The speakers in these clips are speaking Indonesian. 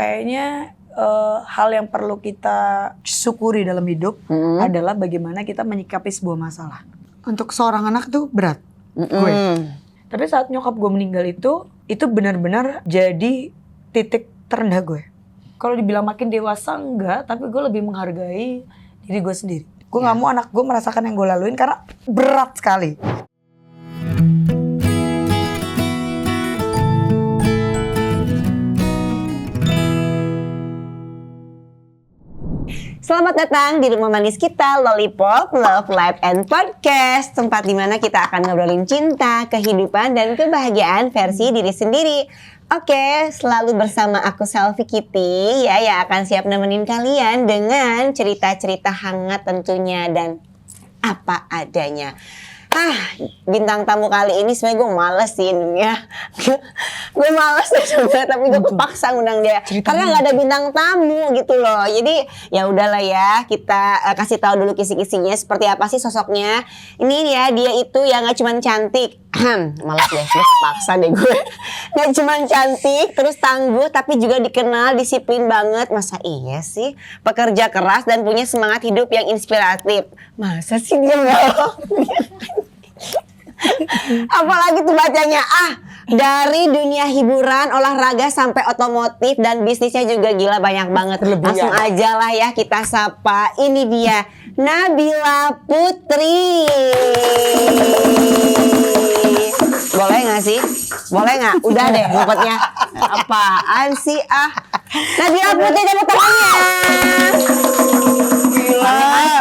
kayaknya hal yang perlu kita syukuri dalam hidup adalah bagaimana kita menyikapi sebuah masalah. Untuk seorang anak tuh berat, gue. Tapi saat nyokap gue meninggal itu benar-benar jadi titik terendah gue. Kalau dibilang makin dewasa enggak, tapi gue lebih menghargai diri gue sendiri. Gue nggak mau anak gue merasakan yang gue laluin karena berat sekali. Selamat datang di rumah manis kita, Lollipop, Love, Life, and Podcast. Tempat dimana kita akan ngobrolin cinta, kehidupan, dan kebahagiaan versi diri sendiri. Oke, selalu bersama aku Selfie Kitty ya, yang akan siap nemenin kalian dengan cerita-cerita hangat tentunya dan apa adanya. Bintang tamu kali ini sebenarnya gue males sih ya. Gue males deh sebenarnya, tapi gue kepaksa ngundang dia karena nggak ada bintang tamu gitu loh. Jadi ya udahlah ya, kita kasih tahu dulu kisi-kisinya seperti apa sih sosoknya. Ini ya, dia itu yang nggak cuma cantik. Malas deh, kepaksa deh gue. Nggak cuma cantik, terus tangguh, tapi juga dikenal disiplin banget. Masa iya sih? Pekerja keras dan punya semangat hidup yang inspiratif. Masa sih dia nggak? Apalagi tuh bacanya, dari dunia hiburan, olahraga sampai otomotif dan bisnisnya juga gila banyak banget. Langsung aja lah ya kita sapa. Ini dia Nabila Putri. Boleh gak sih? Boleh gak? Udah deh ngumpetnya. Apaan sih Nabila Putri, tepuk tangannya.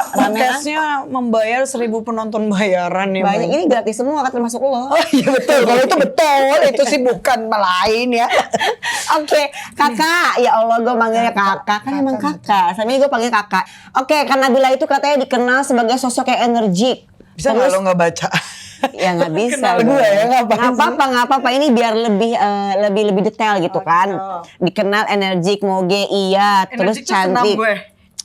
Podcastnya membayar 1.000 penonton bayaran nih. Banyak, ini gratis semua kan, termasuk lo. Oh iya betul, kalau itu betul. Itu sih bukan lain ya. Oke, kakak. Ya Allah, gue manggilnya kakak. Kan emang kakak, sama gue panggil kakak. Oke, karena Nabila itu katanya dikenal sebagai sosok yang energik. Bisa nggak lo nggak baca? Ya nggak bisa. Kenal gue ya, nggak apa-apa. Ini biar lebih detail gitu kan. Dikenal energik, moge iya, terus cantik.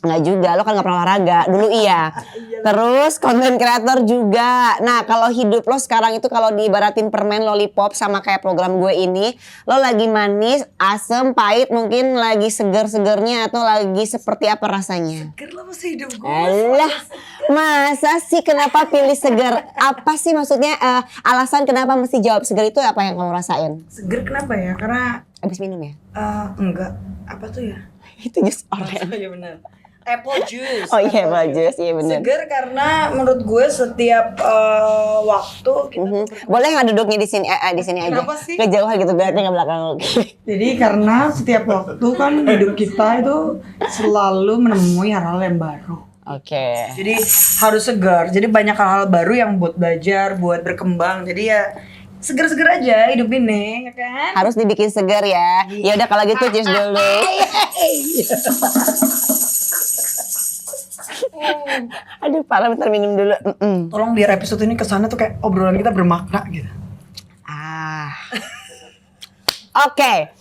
Nggak juga, lo kan nggak pernah olahraga. Dulu iya. Terus konten kreator juga. Nah, kalau hidup lo sekarang itu kalau diibaratin permen lollipop sama kayak program gue ini, lo lagi manis, asem, pahit, mungkin lagi seger-segernya atau lagi seperti apa rasanya? Seger lo masih hidup gue. Alah, masa sih kenapa pilih seger? Apa sih maksudnya alasan kenapa mesti jawab seger itu apa yang kamu rasain? Seger kenapa ya? Karena abis minum ya? Enggak. Apa tuh ya? Itu jus orange. Oh iya benar. Apple juice. Oh iya, apple juice, iya benar. Seger karena menurut gue setiap waktu kita boleh nggak duduknya di sini aja? Kenapa sih? Kejauhan gitu biar nggak belakang. Jadi karena setiap waktu kan hidup kita itu selalu menemui hal-hal yang baru. Oke. Jadi harus segar. Jadi banyak hal-hal baru yang buat belajar, buat berkembang. Jadi ya seger-seger aja hidup ini, ya kan? Harus dibikin segar ya. Ya udah kalau gitu cheers dulu. Aduh, parah, bentar minum dulu. Tolong biar episode ini kesana tuh kayak obrolan kita bermakna gitu. Oke.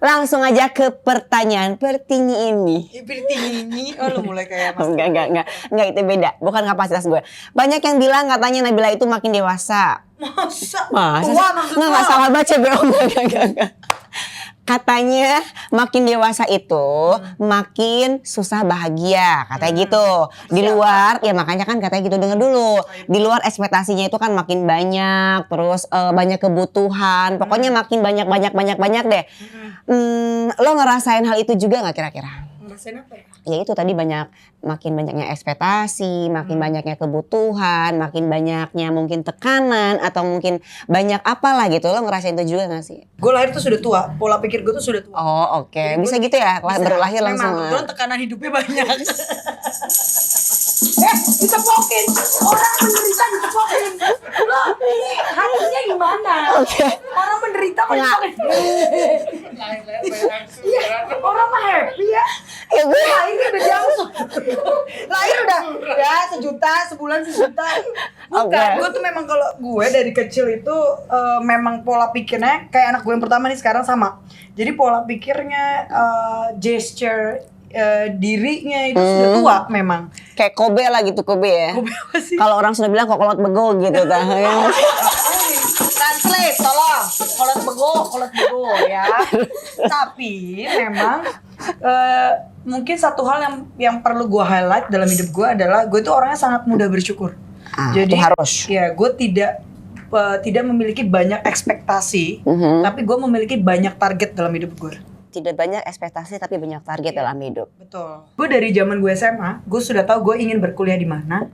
Langsung aja ke pertanyaan pertinyi ini. Pertinyi, lu mulai kayak mas. Enggak, itu beda. Bukan kapasitas gue. Banyak yang bilang katanya Nabila itu makin dewasa. Masa? Tua maksud lo? Nggak salah baca, enggak. Katanya makin dewasa itu makin susah bahagia, katanya gitu. Di luar, ya makanya kan katanya gitu, denger dulu. Di luar ekspektasinya itu kan makin banyak, terus banyak kebutuhan. Pokoknya makin banyak deh. Lo ngerasain hal itu juga nggak kira-kira? Ngerasain apa ya? Ya itu tadi makin banyaknya ekspektasi, makin banyaknya kebutuhan, makin banyaknya mungkin tekanan atau mungkin banyak apalah gitu. Lo ngerasain itu juga gak sih? Gue lahir tuh sudah tua, pola pikir gue tuh sudah tua. Oh oke. Bisa gitu ya? Baru lahir langsung. Memang, tekanan hidupnya banyak. Ditepokin, orang menderita ditepokin. Lo ini hatinya gimana? Orang menderita kok ditepokin. Orang mah happy ya. Ya gue lahirnya udah langsung. Lahir udah ya 1 juta, sebulan 1 juta. Bukan, gue tuh memang kalau gue dari kecil itu memang pola pikirnya kayak anak gue yang pertama nih sekarang sama. Jadi pola pikirnya gesture dirinya itu sudah tua memang. Kayak Kobe lah gitu, Kobe ya. Kobe apa sih? Kalau orang sudah bilang kok kolot bego gitu. translate, tolong. Kolot bego ya. Tapi memang mungkin satu hal yang perlu gue highlight dalam hidup gue adalah gue itu orangnya sangat mudah bersyukur. Jadi itu harus. Ya, gue tidak memiliki banyak ekspektasi, tapi gue memiliki banyak target dalam hidup gue. Tidak banyak ekspektasi tapi banyak target dalam hidup. Betul. Gue dari zaman gue SMA, gue sudah tahu gue ingin berkuliah di mana.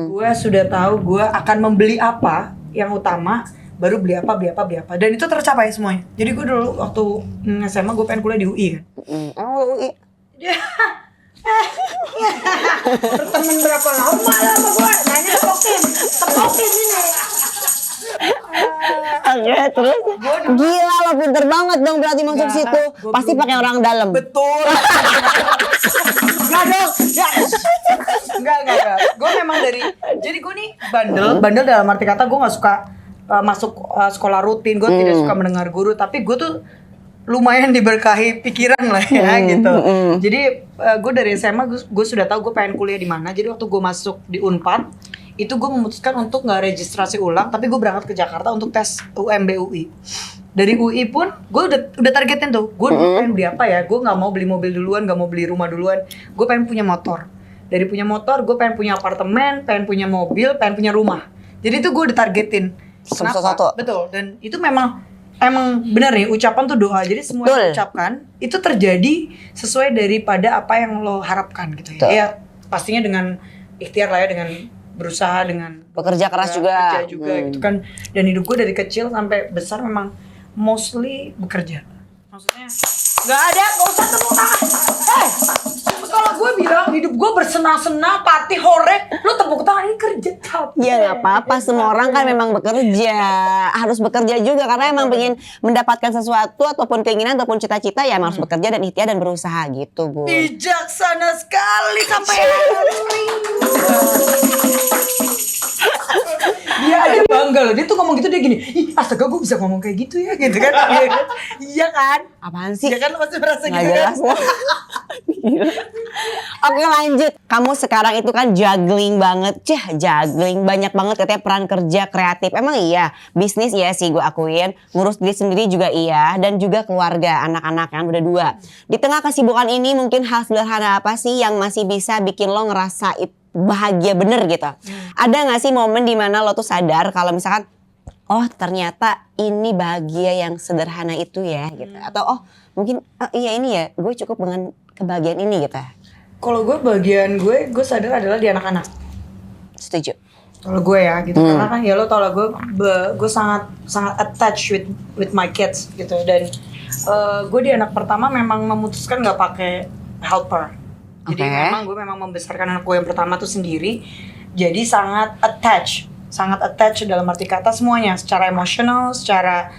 Gue sudah tahu gue akan membeli apa yang utama, baru beli apa. Dan itu tercapai semuanya. Jadi gue dulu waktu SMA gue pengen kuliah di UI kan. UI. Berteman berapa lama lah sama gue? Nanya tepokin ini. Oke, terus gila lo pinter banget dong berarti masuk situ. Pasti pakai orang dalam. Betul. Enggak dong. Enggak. Gue memang jadi gue nih bandel dalam arti kata gue nggak suka masuk sekolah rutin. Gue tidak suka mendengar guru. Tapi gue tuh lumayan diberkahi pikiran lah ya gitu. Jadi gue dari SMA gue sudah tahu gue pengen kuliah di mana. Jadi waktu gue masuk di Unpad itu gue memutuskan untuk nggak registrasi ulang, tapi gue berangkat ke Jakarta untuk tes UMB UI. Dari UI pun gue udah targetin tuh, gue pengen beli apa ya, gue nggak mau beli mobil duluan, nggak mau beli rumah duluan, gue pengen punya motor. Dari punya motor, gue pengen punya apartemen, pengen punya mobil, pengen punya rumah. Jadi itu gue udah targetin. Satu-satu. Betul, dan itu emang benar nih, ucapan tuh doa. Jadi semua yang ucapkan itu terjadi sesuai daripada apa yang lo harapkan gitu ya. Betul. Ya pastinya dengan ikhtiar lah ya, dengan berusaha, dengan bekerja keras juga. Gitu kan. Dan hidup gue dari kecil sampai besar memang mostly bekerja. Maksudnya gak usah tepuk tangan. Kalau gue bilang hidup gue bersenang-senang, party hore, lu tepuk tangan, ini kerja capek. Ya nggak apa-apa, semua orang kan memang bekerja, harus bekerja juga karena emang pengen mendapatkan sesuatu ataupun keinginan ataupun cita-cita ya emang harus bekerja dan ikhtiar dan berusaha gitu Bu. Bijaksana sekali sampai dia aja bangga loh, dia tuh ngomong gitu, dia gini, ih astaga gue bisa ngomong kayak gitu ya, gitu kan. Iya kan? Apaan sih? Iya kan, lo pasti merasa Nggak gitu jelas. kan. Oke lanjut, kamu sekarang itu kan juggling banget, juggling banyak banget katanya peran kerja kreatif. Emang iya, bisnis iya sih gue akuin, ngurus diri sendiri juga iya, dan juga keluarga, anak-anak kan udah 2. Di tengah kesibukan ini mungkin hal sederhana apa sih yang masih bisa bikin lo ngerasa bahagia bener gitu? Ada gak sih momen dimana lo tuh sadar kalau misalkan oh ternyata ini bahagia yang sederhana itu ya gitu, atau oh mungkin iya ini ya gue cukup dengan kebahagiaan ini gitu? Kalau gue bagian gue sadar adalah di anak-anak. Setuju. Kalau gue ya gitu, karena kan ya lo tau lah gue sangat attached with my kids gitu, dan gue di anak pertama memang memutuskan nggak pakai helper. Jadi memang gue membesarkan anak gue yang pertama tuh sendiri, jadi sangat attached dalam arti kata semuanya, secara emosional, secara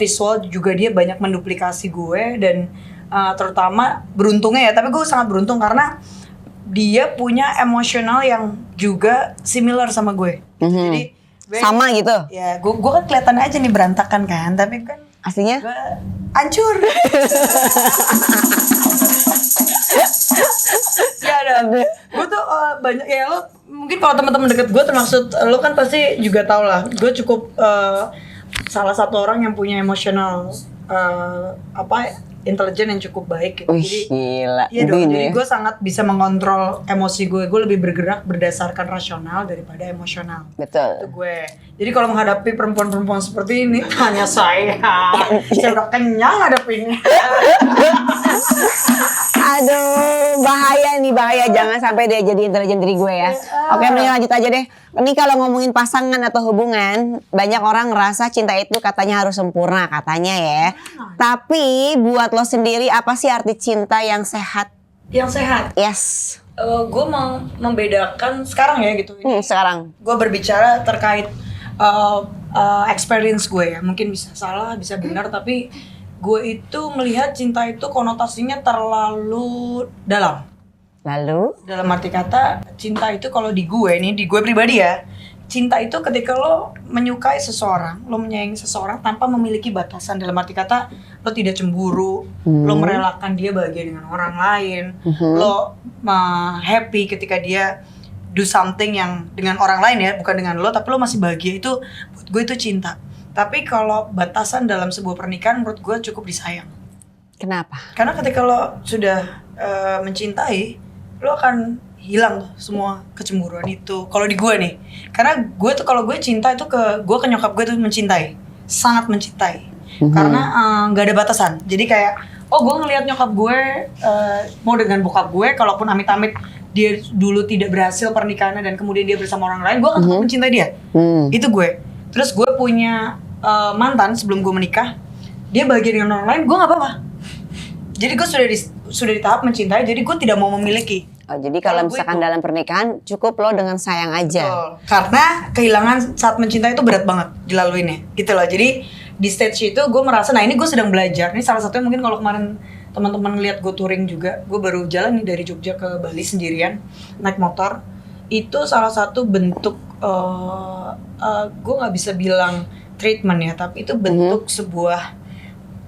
visual juga dia banyak menduplikasi gue, dan terutama beruntungnya ya, tapi gue sangat beruntung karena dia punya emosional yang juga similar sama gue. Jadi sama gitu? Ya, gue kan kelihatan aja nih berantakan kan, tapi kan aslinya gue hancur. Gak ada. Gue tuh banyak ya, lo mungkin kalau teman-teman deket gue termasuk lo kan pasti juga tau lah. Gue cukup salah satu orang yang punya emosional intelijen yang cukup baik gitu. Jadi gila. Iya dong. Jadi gue sangat bisa mengontrol emosi gue. Gue lebih bergerak berdasarkan rasional daripada emosional. Betul. Itu gue. Jadi kalau menghadapi perempuan-perempuan seperti ini, tanya saya. Saya udah kenyang hadapinnya. Aduh, bahaya. Jangan sampai dia jadi intelijen diri gue ya. Oke, mending lanjut aja deh. Ini kalau ngomongin pasangan atau hubungan, banyak orang ngerasa cinta itu katanya harus sempurna katanya ya. Tapi buat lo sendiri apa sih arti cinta yang sehat? Yang sehat? Yes. Gue mau membedakan sekarang ya gitu. Sekarang. Gue berbicara terkait experience gue ya. Mungkin bisa salah, bisa benar, tapi gue itu melihat cinta itu konotasinya terlalu dalam. Lalu? Dalam arti kata, cinta itu kalau di gue pribadi ya, cinta itu ketika lo menyukai seseorang, lo menyayangi seseorang tanpa memiliki batasan. Dalam arti kata, lo tidak cemburu, lo merelakan dia bahagia dengan orang lain, lo happy ketika dia do something yang dengan orang lain ya, bukan dengan lo, tapi lo masih bahagia. Itu buat gue itu cinta. Tapi kalau batasan dalam sebuah pernikahan menurut gue cukup disayang. Kenapa? Karena ketika lo sudah mencintai, lo akan hilang tuh semua kecemburuan itu. Kalau di gue nih, karena gue tuh kalau gue cinta itu gue ke nyokap gue tuh mencintai, sangat mencintai. Karena nggak ada batasan. Jadi kayak, oh gue ngelihat nyokap gue mau dengan bokap gue, kalaupun amit-amit dia dulu tidak berhasil pernikahannya dan kemudian dia bersama orang lain, gue akan tetap mencintai dia. Itu gue. Terus gue punya mantan sebelum gue menikah, dia bahagia dengan orang lain, gue nggak apa-apa. Jadi gue sudah di tahap mencintai, jadi gue tidak mau memiliki. Oh, jadi kalau misalkan dalam pernikahan cukup lo dengan sayang aja. Betul. Karena kehilangan saat mencintai itu berat banget dilaluinnya, gitu loh. Jadi di stage itu gue merasa, nah ini gue sedang belajar. Ini salah satunya mungkin kalau kemarin teman-teman ngeliat gue touring juga, gue baru jalan nih dari Jogja ke Bali sendirian naik motor. Itu salah satu bentuk gue nggak bisa bilang treatment ya, tapi itu bentuk sebuah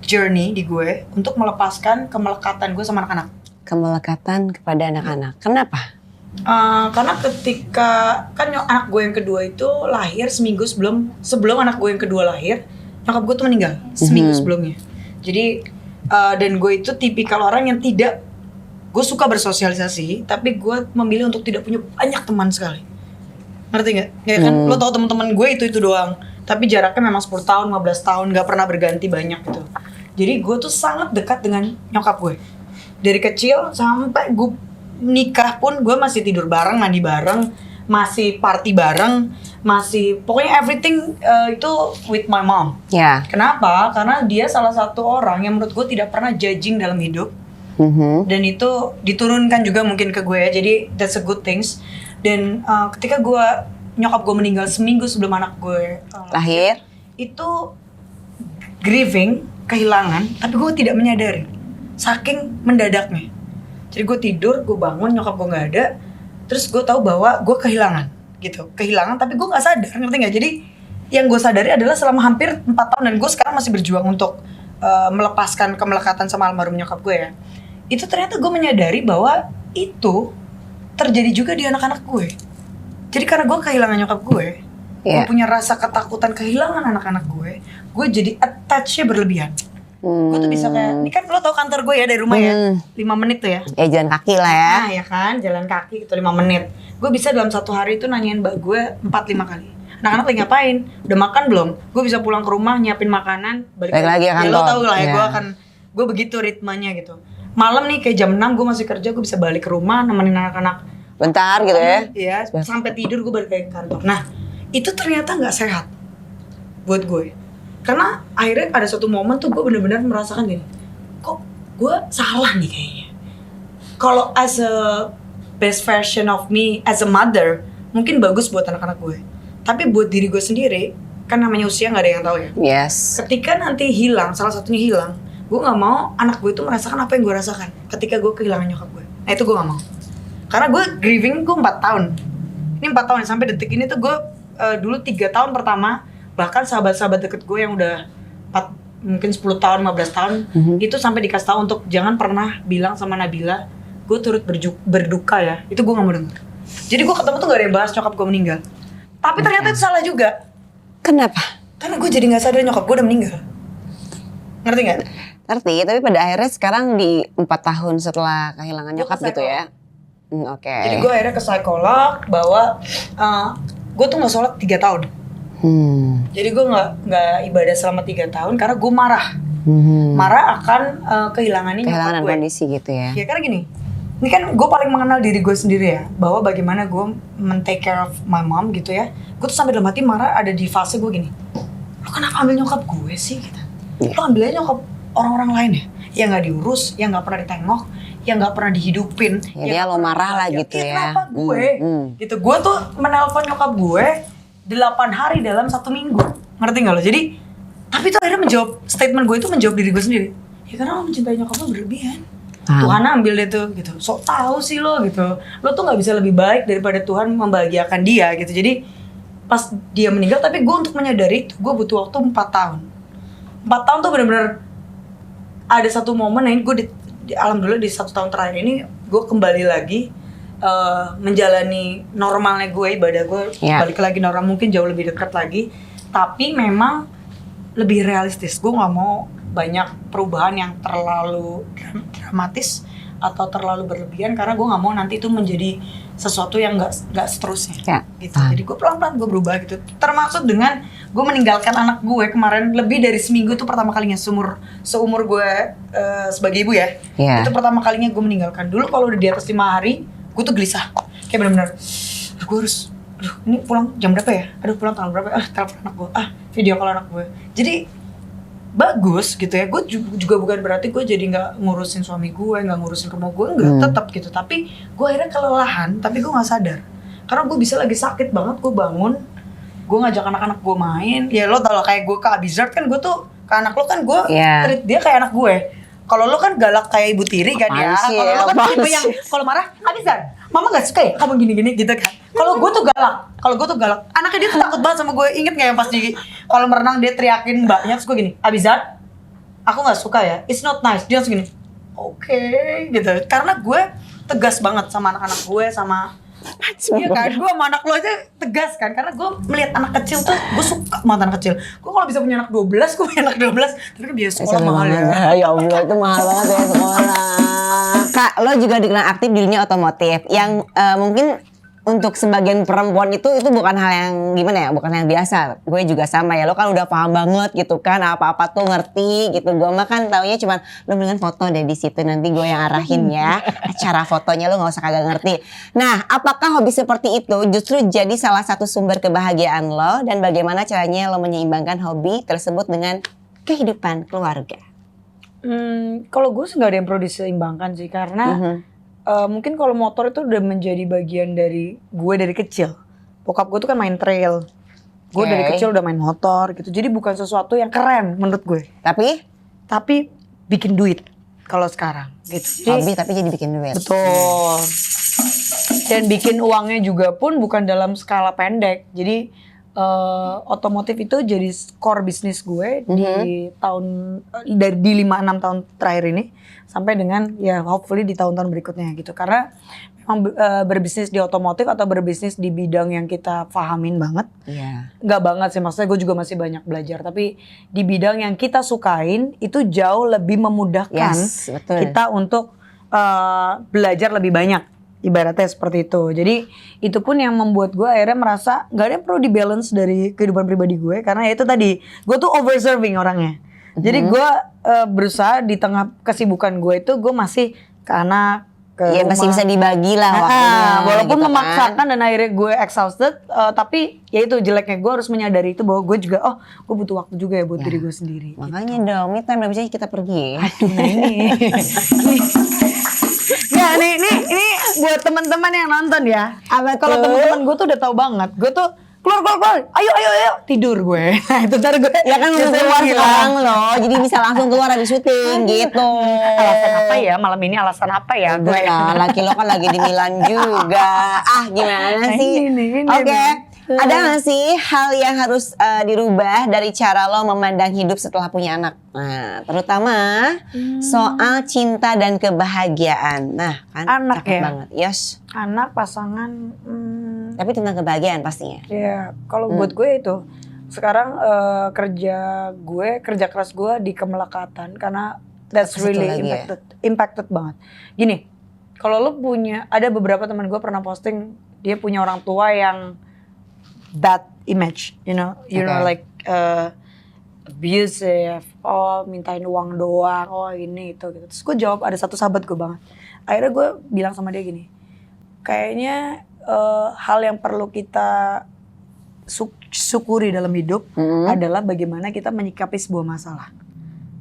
journey di gue untuk melepaskan kemelekatan gue sama anak-anak. Kemelekatan kepada anak-anak. Kenapa? Karena ketika kan anak gue yang kedua itu lahir seminggu sebelum anak gue yang kedua lahir, nyokap gue tuh meninggal seminggu sebelumnya. Jadi dan gue itu tipikal orang yang tidak, gue suka bersosialisasi, tapi gue memilih untuk tidak punya banyak teman sekali. Ngerti nggak? Ya kan, lo tau teman-teman gue itu doang. Tapi jaraknya memang 10 tahun, 15 tahun, gak pernah berganti banyak gitu. Jadi gue tuh sangat dekat dengan nyokap gue. Dari kecil sampai gue nikah pun gue masih tidur bareng, mandi bareng, masih party bareng, masih pokoknya everything itu with my mom. Ya. Kenapa? Karena dia salah satu orang yang menurut gue tidak pernah judging dalam hidup. Dan itu diturunkan juga mungkin ke gue ya. Jadi that's a good things. Dan ketika nyokap gue meninggal seminggu sebelum anak gue Lahir. itu grieving, kehilangan, tapi gue tidak menyadari saking mendadaknya. Jadi gue tidur, gue bangun, nyokap gue nggak ada, terus gue tahu bahwa gue kehilangan gitu, tapi gue nggak sadar, ngerti nggak? Jadi yang gue sadari adalah selama hampir 4 tahun, dan gue sekarang masih berjuang untuk melepaskan kemelekatan sama almarhum nyokap gue ya. Itu ternyata gue menyadari bahwa itu terjadi juga di anak-anak gue. Jadi karena gue kehilangan nyokap gue, gue punya rasa ketakutan kehilangan anak-anak gue jadi attach-nya berlebihan. Gue tuh bisa kayak, ini kan lo tau kantor gue ya dari rumah ya, 5 menit tuh ya. Ya jalan kaki lah ya. Nah ya kan, jalan kaki gitu 5 menit. Gue bisa dalam satu hari itu nanyain mbak gue 4-5 kali. Anak-anak lagi ngapain? Udah makan belum? Gue bisa pulang ke rumah, nyiapin makanan, balik lagi ya kantor. Ya lo tau lah ya, gue begitu ritmenya gitu. Malam nih kayak jam 6 gue masih kerja, gue bisa balik ke rumah, nemenin anak-anak bentar gitu ya. Iya, sampai tidur gue balik lagi ke kantor. Nah, itu ternyata nggak sehat buat gue. Karena akhirnya ada suatu momen tuh gue benar-benar merasakan gini, kok gue salah nih kayaknya. Kalau as a best version of me as a mother, mungkin bagus buat anak-anak gue. Tapi buat diri gue sendiri, kan namanya usia nggak ada yang tahu ya. Yes. Ketika nanti hilang, salah satunya hilang, gue nggak mau anak gue itu merasakan apa yang gue rasakan ketika gue kehilangan nyokap gue. Nah itu gue nggak mau. Karena gue grieving gue 4 tahun. Ini 4 tahun sampai detik ini tuh gue dulu 3 tahun pertama, bahkan sahabat-sahabat deket gue yang udah mungkin 10 tahun, 15 tahun, itu sampai dikasih tahu untuk jangan pernah bilang sama Nabila, gue turut berduka ya. Itu gue gak mau denger. Jadi gue ketemu tuh gak ada yang bahas nyokap gue meninggal. Tapi ternyata itu salah juga. Kenapa? Karena gue jadi gak sadar nyokap gue udah meninggal. Ngerti gak? Ngerti, tapi pada akhirnya sekarang di 4 tahun setelah kehilangan nyokap gitu ya. Oke. Jadi gue akhirnya ke psikolog bahwa gue tuh gak sholat 3 tahun. Jadi gue nggak ibadah selama 3 tahun karena gue marah. Marah akan kehilangan nyokap gue. Kondisi gitu ya. Ya karena gini, ini kan gue paling mengenal diri gue sendiri ya, bahwa bagaimana gue men-take care of my mom gitu ya. Gue tuh sampai dalam hati marah ada di fase gue gini, lo kenapa ambil nyokap gue sih gitu? Lo ambil aja nyokap orang-orang lain ya, yang nggak diurus, yang nggak pernah ditengok, yang nggak pernah dihidupin. Ya dia lo marah lah gitu ya. Kenapa gue? Gitu, gue tuh menelpon nyokap gue 8 hari dalam 1 minggu, ngerti nggak lo? Jadi, tapi itu akhirnya statement gue itu menjawab diri gue sendiri. Ya karena lo mencintai nyokap lo berlebihan. Tuhan ambil deh tuh, gitu. Sok tahu sih lo gitu. Lo tuh nggak bisa lebih baik daripada Tuhan membahagiakan dia gitu. Jadi pas dia meninggal, tapi gue untuk menyadari itu gue butuh waktu 4 tahun. 4 tahun tuh benar-benar ada satu momen yang gue alhamdulillah di 1 tahun terakhir ini gue kembali lagi. Menjalani normalnya gue, ibadah gue balik lagi normal, mungkin jauh lebih dekat lagi. Tapi memang lebih realistis. Gue nggak mau banyak perubahan yang terlalu dramatis atau terlalu berlebihan, karena gue nggak mau nanti itu menjadi sesuatu yang nggak seterusnya. Ya. Gitu. Jadi gue pelan-pelan gue berubah gitu. Termasuk dengan gue meninggalkan anak gue kemarin lebih dari seminggu, itu pertama kalinya seumur gue sebagai ibu ya. Iya. Itu pertama kalinya gue meninggalkan. Dulu kalau udah di atas 5 hari, gue tuh gelisah. Kayak bener-bener, gue harus, ini pulang jam berapa ya? Aduh pulang tanggal berapa ya? Telepon anak gue, video call anak gue. Jadi bagus gitu ya. Gue juga bukan berarti gue jadi nggak ngurusin suami gue, nggak ngurusin rumah gue, nggak, tetap gitu. Tapi gue akhirnya kelelahan, tapi gue nggak sadar. Karena gue bisa lagi sakit banget, gue bangun, gue ngajak anak-anak gue main. Ya lo tau lah, kayak gue ke Abizard kan, gue tuh ke anak lo kan gue treat dia kayak anak gue. Kalau lo kan galak kayak ibu tiri kan ya. Kalau lo kan tipe yang kalau marah, Abizard, mama nggak suka ya kamu gini-gini gitu kan. Kalau gue tuh galak, anaknya dia tuh takut banget sama gue. Inget nggak yang pas di kolam renang dia teriakin mbaknya, terus gue gini, Abizard, aku nggak suka ya, it's not nice. Dia langsung gini, oke, gitu. Karena gue tegas banget sama anak-anak gue, sama iya kan, gue sama anak lo aja tegas kan. Karena gue melihat anak kecil tuh, gue suka sama anak kecil. Gue kalau bisa punya anak 12, gue punya anak 12. Tapi kan biaya sekolah mahal ya. Ya Allah, itu mahal banget ya sekolah. Kak, lo juga dikenal aktif di dunia otomotif. Yang mungkin untuk sebagian perempuan itu bukan hal yang gimana ya, bukan hal yang biasa. Gue juga sama ya, lo kan udah paham banget gitu kan, apa-apa tuh ngerti gitu. Gue mah kan taunya cuman lo mendingan foto deh di situ, nanti gue yang arahin ya cara fotonya, lo nggak usah kagak ngerti. Nah, apakah hobi seperti itu justru jadi salah satu sumber kebahagiaan lo, dan bagaimana caranya lo menyeimbangkan hobi tersebut dengan kehidupan keluarga? Kalau gue sih nggak ada yang perlu diseimbangkan sih, karena mungkin kalau motor itu udah menjadi bagian dari gue dari kecil. Bokap gue tuh kan main trail. Gue dari kecil udah main motor gitu. Jadi bukan sesuatu yang keren menurut gue. Tapi bikin duit kalau sekarang gitu. Hobi tapi jadi bikin duit. Betul. Dan bikin uangnya juga pun bukan dalam skala pendek. Jadi otomotif itu jadi core bisnis gue di tahun di 5-6 tahun terakhir ini, sampai dengan ya hopefully di tahun-tahun berikutnya gitu. Karena memang berbisnis di otomotif atau berbisnis di bidang yang kita pahamin banget. Nggak banget sih, maksudnya gue juga masih banyak belajar. Tapi di bidang yang kita sukain itu jauh lebih memudahkan kita untuk belajar lebih banyak. Ibaratnya seperti itu. Jadi itu pun yang membuat gue akhirnya merasa gak ada yang perlu di-balance dari kehidupan pribadi gue. Karena ya itu tadi, gue tuh overserving orangnya. Jadi gue berusaha di tengah kesibukan gue itu, gue masih ke anak, ke rumah. Masih bisa dibagi lah waktunya. Walaupun gitu memaksakan dan akhirnya gue exhausted. Tapi ya itu jeleknya, gue harus menyadari itu bahwa gue juga, gue butuh waktu juga ya buat diri gue sendiri. Makanya dong, me time, bisa kita pergi. Aduh, nah ini. Ya ini buat teman-teman yang nonton ya. Kalau teman-teman gue tuh udah tahu banget. Gue tuh keluar. Ayo tidur gue. Nah, itu ntar gue. Ya kan udah keluar sekarang loh. Jadi bisa langsung keluar habis syuting gitu. Alasan apa ya? Malam ini alasan apa ya? Gue lah, laki lo kan lagi di Milan juga. Gimana sih? Oke. Ada gak sih hal yang harus dirubah dari cara lo memandang hidup setelah punya anak? Nah, terutama soal cinta dan kebahagiaan. Nah, kan anak cakep ya? banget. Yes. Anak, pasangan. Tapi tentang kebahagiaan pastinya. Ya, kalau buat gue itu. Sekarang kerja keras gue di kemelekatan. Karena that's really impacted banget. Gini, kalau lo punya, ada beberapa teman gue pernah posting, dia punya orang tua yang bad image, you know like abusive, mintain uang doang, ini itu gitu. Terus gue jawab, ada satu sahabat gue banget. Akhirnya gue bilang sama dia gini, kayaknya hal yang perlu kita syukuri dalam hidup adalah bagaimana kita menyikapi sebuah masalah.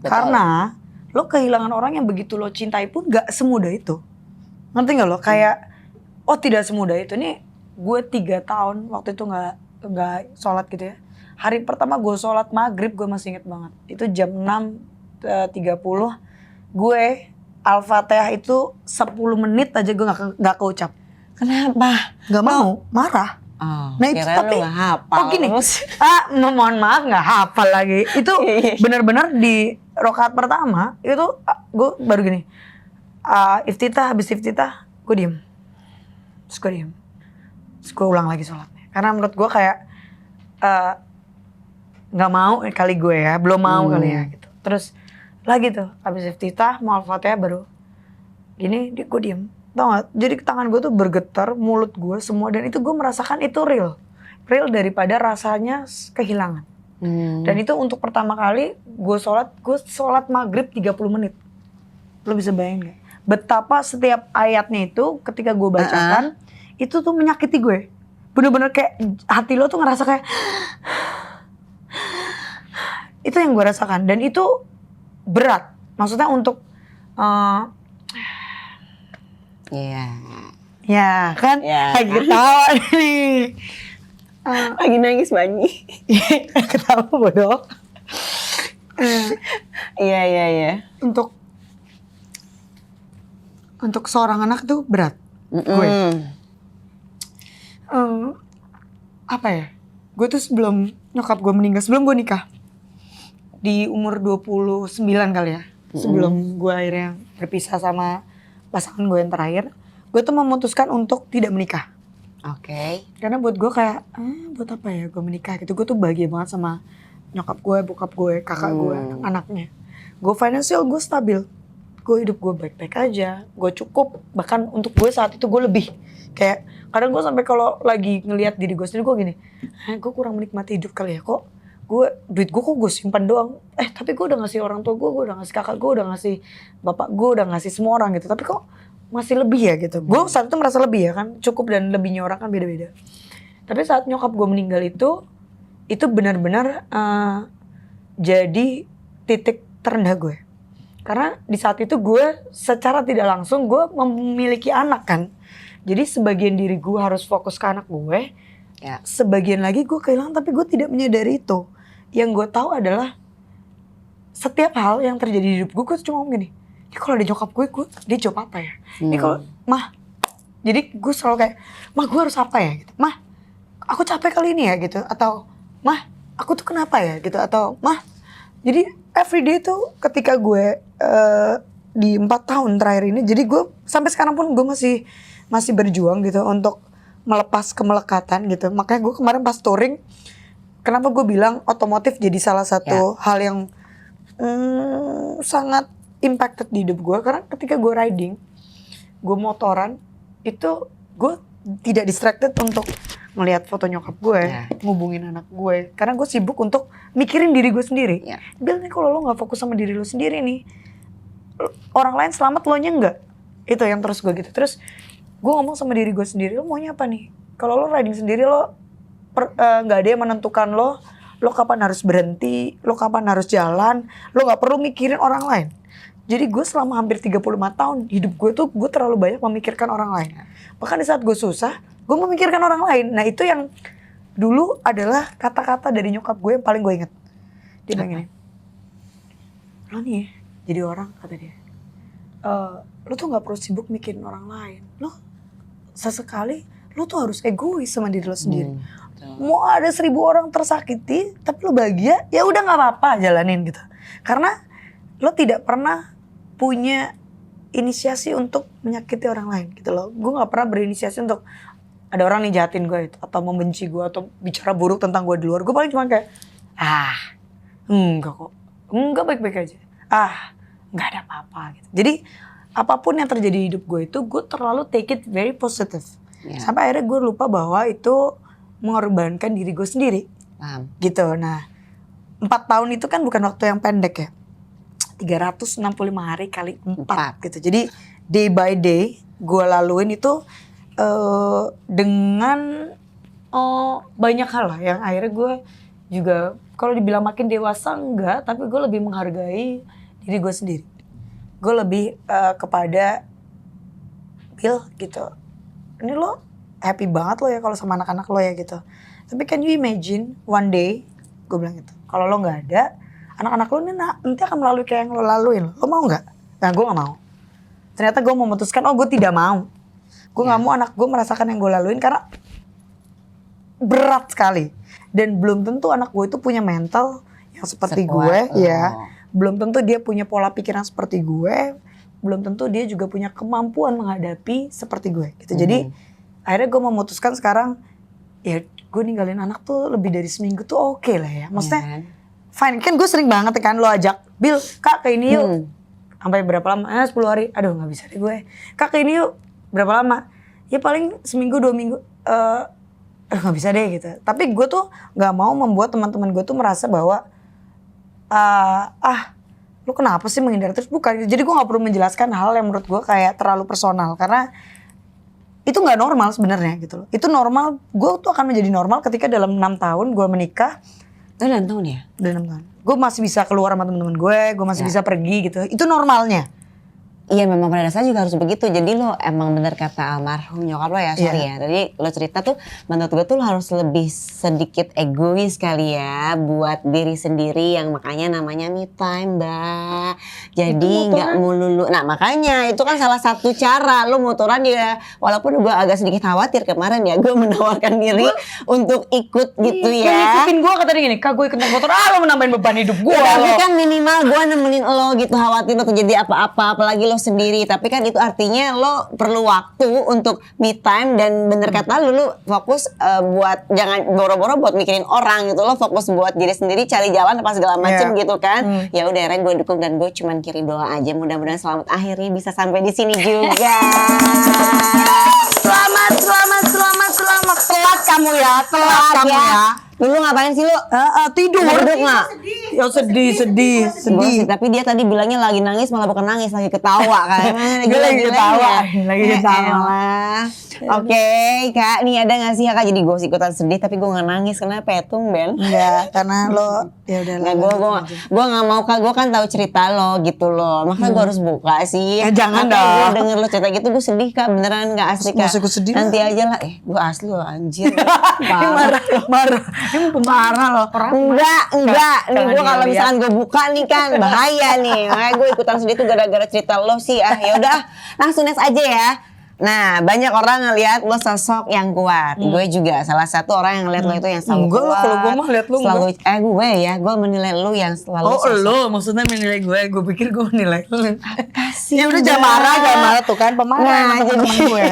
Karena lo kehilangan orang yang begitu lo cintai pun gak semudah itu. Ngerti gak lo? Kayak tidak semudah itu. Nih gue 3 tahun waktu itu nggak sholat gitu ya. Hari pertama gue sholat maghrib, gue masih inget banget. Itu jam 6.30. Gue Al-Fatihah itu 10 menit aja gue nggak keucap. Kenapa? Gak mau, marah. Nah itu tapi gak hafal. Gini, mohon maaf nggak hafal lagi. Itu benar-benar di rakaat pertama itu gue baru gini. Habis iftitah gue diem. Terus gue ulang lagi sholatnya. Karena menurut gue kayak nggak mau kali gue ya, belum mau kali ya gitu. Terus lagi tuh habis iftitah mau Al-Fatihah baru gini gue diem, tau gak? Jadi tangan gue tuh bergetar, mulut gue semua, dan itu gue merasakan itu real daripada rasanya kehilangan. Dan itu untuk pertama kali gue sholat maghrib 30 menit. Lo bisa bayangin gak? Betapa setiap ayatnya itu ketika gue bacakan itu tuh menyakiti gue. Bener-bener kayak hati lo tuh ngerasa kayak itu yang gue rasakan, dan itu berat. Maksudnya untuk ya kan lagi ketawa nih. Lagi nangis Bani. Ketawa bodoh. Iya. Untuk seorang anak tuh berat. Gue. Apa ya? Gue tuh sebelum nyokap gue meninggal, sebelum gue nikah. Di umur 29 kali ya. Sebelum gue akhirnya berpisah sama pasangan gue yang terakhir, gue tuh memutuskan untuk tidak menikah. Oke. Karena buat gue kayak, buat apa ya gue menikah gitu. Gue tuh bahagia banget sama nyokap gue, bokap gue, kakak gue, anaknya. Gue financial, gue stabil. Gue hidup gue baik-baik aja, gue cukup. Bahkan untuk gue saat itu gue lebih. Kayak kadang gue sampai kalau lagi ngelihat diri gue sendiri, gue gini, gue kurang menikmati hidup kali ya, kok duit gue kok gue simpan doang. Tapi gue udah ngasih orang tua gue udah ngasih kakak gue, udah ngasih bapak gue, udah ngasih semua orang gitu. Tapi kok masih lebih ya gitu. Gue saat itu merasa lebih ya kan, cukup dan lebihnya orang kan beda-beda. Tapi saat nyokap gue meninggal itu benar-benar jadi titik terendah gue. Karena di saat itu gue secara tidak langsung gue memiliki anak kan. Jadi sebagian diri gue harus fokus ke anak gue. Ya. Sebagian lagi gue kehilangan, tapi gue tidak menyadari itu. Yang gue tahu adalah setiap hal yang terjadi di hidup gue cuma ngomong gini, ini kalau ada nyokap gue dia jawab apa ya? Ini kalau mah, jadi gue selalu kayak, mah gue harus apa ya gitu. Mah, aku capek kali ini ya gitu. Atau mah, aku tuh kenapa ya gitu. Atau mah, jadi everyday tuh ketika gue di 4 tahun terakhir ini, jadi gue sampai sekarang pun gue masih berjuang gitu untuk melepas kemelekatan gitu. Makanya gue kemarin pas touring, kenapa gue bilang otomotif jadi salah satu hal yang sangat impacted di hidup gue. Karena ketika gue riding, gue motoran, itu gue tidak distracted untuk melihat foto nyokap gue, ngubungin anak gue. Karena gue sibuk untuk mikirin diri gue sendiri. Bil nih kalau lo gak fokus sama diri lo sendiri nih, orang lain selamat, lo nya enggak. Itu yang terus gue gitu. Terus gue ngomong sama diri gue sendiri, lo maunya apa nih? Kalau lo riding sendiri, lo gak ada yang menentukan lo kapan harus berhenti, lo kapan harus jalan, lo gak perlu mikirin orang lain. Jadi gue selama hampir 35 tahun, hidup gue tuh gue terlalu banyak memikirkan orang lain. Bahkan di saat gue susah, gue memikirkan orang lain. Nah itu yang dulu adalah kata-kata dari nyokap gue yang paling gue inget. Dia bilang gini, lo nih jadi orang, kata dia, lo tuh gak perlu sibuk mikirin orang lain. Lo sesekali lo tuh harus egois sama diri lo sendiri. Mau ada 1000 orang tersakiti tapi lo bahagia, ya udah nggak apa-apa, jalanin gitu. Karena lo tidak pernah punya inisiasi untuk menyakiti orang lain gitu loh. Gue nggak pernah berinisiasi untuk ada orang nih jahatin gue itu, atau membenci gue, atau bicara buruk tentang gue di luar. Gue paling cuma kayak enggak kok, enggak, baik-baik aja. Nggak ada apa-apa gitu. Jadi apapun yang terjadi di hidup gue itu, gue terlalu take it very positive. Sampai akhirnya gue lupa bahwa itu mengorbankan diri gue sendiri. Gitu. Nah, 4 tahun itu kan bukan waktu yang pendek ya. 365 hari kali 4 gitu. Jadi day by day gue laluin itu dengan banyak hal lah yang akhirnya gue juga, kalau dibilang makin dewasa enggak, tapi gue lebih menghargai diri gue sendiri. Gue lebih kepada Bill gitu, ini lo happy banget lo ya kalau sama anak-anak lo ya gitu. Tapi can you imagine one day, gue bilang gitu, kalau lo nggak ada, anak-anak lo ini nanti akan melalui kayak yang lo laluin. Lo mau nggak? Nah gue nggak mau. Ternyata gue memutuskan, gue tidak mau. Gue nggak mau anak gue merasakan yang gue laluin karena berat sekali. Dan belum tentu anak gue itu punya mental yang seperti gue, ya. Belum tentu dia punya pola pikiran seperti gue. Belum tentu dia juga punya kemampuan menghadapi seperti gue gitu. Jadi akhirnya gue memutuskan sekarang ya gue ninggalin anak tuh lebih dari seminggu tuh oke lah ya. Maksudnya fine, kan gue sering banget kan lo ajak, Bil, Kak ke ini yuk. Sampai berapa lama? 10 hari. Aduh gak bisa deh gue. Kak ke ini yuk. Berapa lama? Ya paling seminggu 2 minggu. Gak bisa deh gitu. Tapi gue tuh gak mau membuat teman-teman gue tuh merasa bahwa lu kenapa sih menghindar terus? Bukan. Jadi gue gak perlu menjelaskan hal yang menurut gue kayak terlalu personal. Karena itu gak normal sebenarnya gitu loh. Itu normal, gue tuh akan menjadi normal ketika dalam 6 tahun gue menikah. Udah 6 tahun ya? Udah 6 tahun. Gue masih bisa keluar sama teman-teman gue masih bisa pergi gitu. Itu normalnya. Iya memang pada dasarnya juga harus begitu. Jadi lo emang bener kata almarhum nyokap lo ya, sorry ya. Jadi lo cerita tuh menurut gue tuh lo harus lebih sedikit egois kali ya buat diri sendiri yang makanya namanya me time, Mbak. Jadi nggak melulu. Nah makanya itu kan salah satu cara lo motoran ya. Walaupun gue agak sedikit khawatir kemarin ya, gue menawarkan diri untuk ikut gitu ya. Ikutin gue kata dia gini, Kak gue ikut naik motor, lo menambahin beban hidup gue. Ya, tapi kan minimal gue nemenin lo gitu, khawatir lo terjadi apa-apa, apalagi lo sendiri. Tapi kan itu artinya lo perlu waktu untuk me time dan bener kata lu fokus buat jangan boro-boro buat mikirin orang gitu. Lo fokus buat diri sendiri, cari jalan apa segala macem gitu kan. Ya udah Ren, gue dukung dan gue cuman kirim doa aja, mudah-mudahan selamat akhirnya bisa sampai di sini juga. Selamat. Telat kamu ya, telat kamu ya. Dulu ngapain sih lu? Tidur. Duduk nggak? Ya sedih. Sih, tapi dia tadi bilangnya lagi nangis malah bukan nangis, lagi ketawa kan. Gue lagi ketawa. Oke, Kak, nih ada nggak sih ya Kak? Jadi gue ikutan sedih tapi gue nggak nangis, kenapa ya Ben? Enggak, karena lo ya udah lah. Gue nggak mau Kak, gue kan tahu cerita lo gitu loh. Makanya gue harus buka sih. Jangan dong. Gue denger lo cerita gitu gue sedih Kak, beneran nggak asli Kak. Maksud gue sedih. Nanti aja lah, gue asli lo anjir. Marah. Ini pemarah loh. Enggak. Nih gue kalau misalkan gue buka nih kan bahaya nih. Makanya gue ikutan sedih tuh gara-gara cerita lo sih. Ya udah, langsung next aja ya. Nah, banyak orang ngelihat lo sosok yang kuat. Gue juga salah satu orang yang ngeliat lo itu yang selalu kuat. Kalau gue mah lihat lo selalu gue menilai lo yang selalu sosok. Lo maksudnya menilai gue pikir gue menilai lo. Apa sih? Ya udah jangan marah tuh kan pemarah teman gue.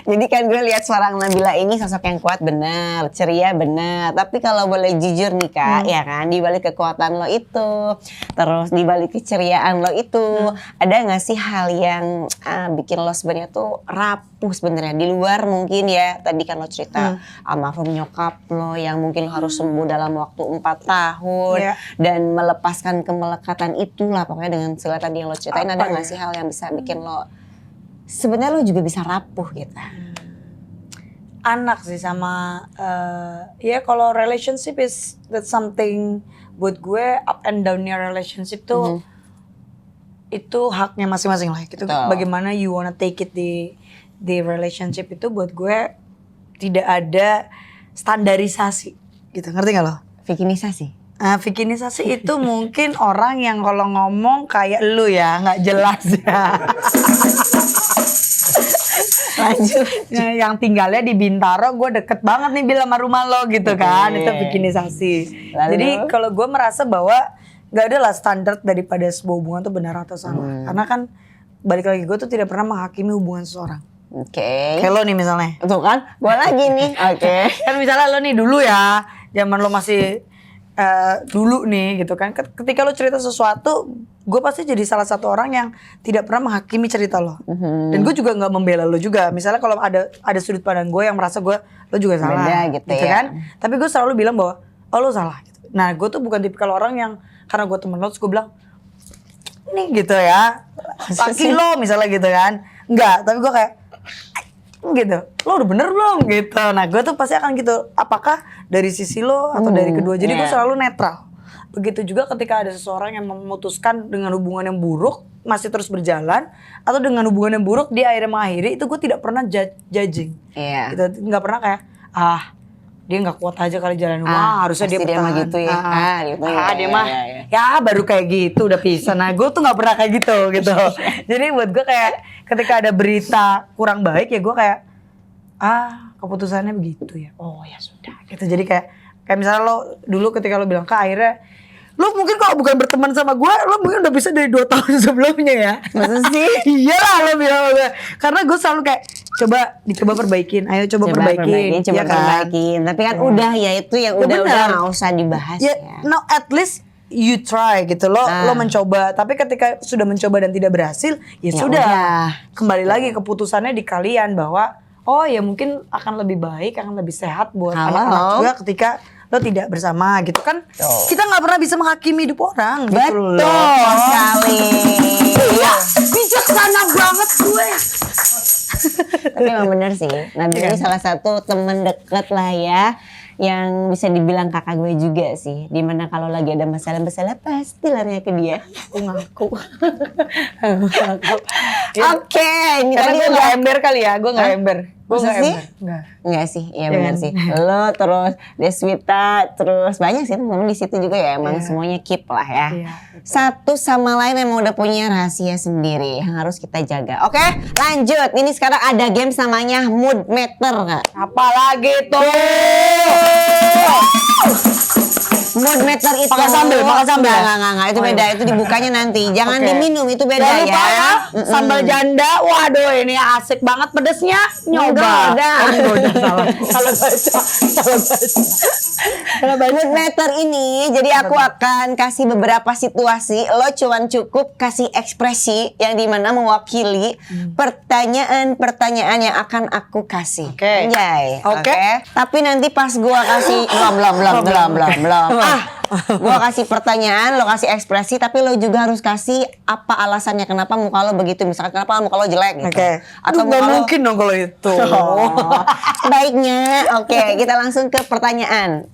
Jadi kan gue lihat seorang Nabila ini sosok yang kuat bener, ceria bener. Tapi kalau boleh jujur nih Kak, ya kan di balik kekuatan lo itu, terus di balik keceriaan lo itu, ada nggak sih hal yang bikin lo sebenarnya tuh rapuh sebenarnya di luar mungkin ya? Tadi kan lo cerita almarhum nyokap lo yang mungkin lo harus sembuh dalam waktu 4 tahun dan melepaskan kemelekatan itulah pokoknya dengan segala tadi yang lo ceritain. Ada nggak sih hal yang bisa bikin lo sebenarnya lo juga bisa rapuh gitu? Anak sih sama ya kalau relationship is that something buat gue up and down-nya relationship tuh itu haknya masing-masing lah gitu. Bagaimana you wanna take it di relationship itu buat gue tidak ada standarisasi gitu, ngerti gak lo? Vikinisasi? Vikinisasi itu mungkin orang yang kalau ngomong kayak lu ya nggak jelas ya. Lanjut. Yang tinggalnya di Bintaro, gue deket banget nih sama rumah lo gitu kan. Itu vikinisasi. Jadi kalau gue merasa bahwa gak ada lah standar daripada sebuah hubungan tuh benar atau salah. Karena kan balik lagi gue tuh tidak pernah menghakimi hubungan seseorang. Kayak lo nih misalnya. Tuh kan, gue lagi nih. Kan misalnya lo nih dulu ya, zaman lo masih dulu nih gitu kan. Ketika lo cerita sesuatu, gue pasti jadi salah satu orang yang tidak pernah menghakimi cerita lo. Dan gue juga nggak membela lo juga. Misalnya kalau ada sudut pandang gue yang merasa lo juga salah, beda, gitu ya. kan. Tapi gue selalu bilang bahwa lo salah. Gitu. Nah gue tuh bukan tipikal orang yang karena gue temen lo terus gue bilang nih gitu ya, laki lo misalnya gitu kan. Enggak, tapi gue kayak gitu, lo udah bener belum gitu. Nah gue tuh pasti akan gitu, apakah dari sisi lo atau dari kedua. Jadi gue selalu netral. Begitu juga ketika ada seseorang yang memutuskan dengan hubungan yang buruk masih terus berjalan, atau dengan hubungan yang buruk dia akhirnya mengakhiri, itu gue tidak pernah judging. Gitu. Nggak pernah kayak dia nggak kuat aja kali jalan rumah, harusnya dia mah gitu ya. Dia mah ya baru kayak gitu udah pisah. Nah gue tuh nggak pernah kayak gitu. Jadi buat gue kayak ketika ada berita kurang baik ya gue kayak keputusannya begitu ya. Oh ya sudah gitu. Jadi kayak misalnya lo dulu ketika lo bilang Kak akhirnya lo mungkin kalau bukan berteman sama gue, lo mungkin udah bisa dari 2 tahun sebelumnya ya. Masa sih? Iyalah lo bilang. Karena gue selalu kayak dicoba perbaikin. Ayo coba perbaikin. Coba ya kan? perbaikin. Tapi kan udah ya itu yang udah nggak usah dibahas ya. No, at least you try gitu. Lo mencoba. Tapi ketika sudah mencoba dan tidak berhasil, ya sudah. Udah. Kembali lagi keputusannya di kalian bahwa oh ya mungkin akan lebih baik, akan lebih sehat buat anak-anak juga ketika lo tidak bersama gitu kan. Kita nggak pernah bisa menghakimi hidup orang. Betul gitu loh. sekali. Iya, bijaksana banget gue. Tapi emang bener sih. Nabi ini salah satu temen deket lah ya, yang bisa dibilang kakak gue juga sih. Dimana kalau lagi ada masalah-masalah pasti larinya ke dia. Aku ngaku. Oke, ini Karena tadi gue nggak ember kali ya, gue nggak ember. Gue Masa nggak sih? ember. Nggak. Enggak sih, iya benar sih. Lo terus Deswita, terus banyak sih temen di situ juga ya. Emang semuanya keep lah ya. Iya, Satu sama lain emang udah punya rahasia sendiri yang harus kita jaga. Oke, lanjut. Ini sekarang ada games namanya Mood Meter nggak? Apalagi tuh. Mood Meter itu Makan sambal. Enggak, itu beda. Itu dibukanya nanti. Jangan Oke. diminum, itu beda Jangan lupa ya. sambal janda. Waduh, ini asik banget pedesnya. Nyoba. Udah. Salah baca. Mood Meter ini, jadi aku akan kasih beberapa situasi. Lo cuman cukup kasih ekspresi yang dimana mewakili pertanyaan-pertanyaan yang akan aku kasih. Oke. Anjay. Oke. Tapi nanti pas gua kasih belum. Gua kasih pertanyaan, lo kasih ekspresi, tapi lo juga harus kasih apa alasannya kenapa muka lo begitu. Misalkan kenapa muka lo jelek gitu. Oke. Atau nggak muka lo mungkin dong kalau itu. Baiknya, oke, kita langsung ke pertanyaan.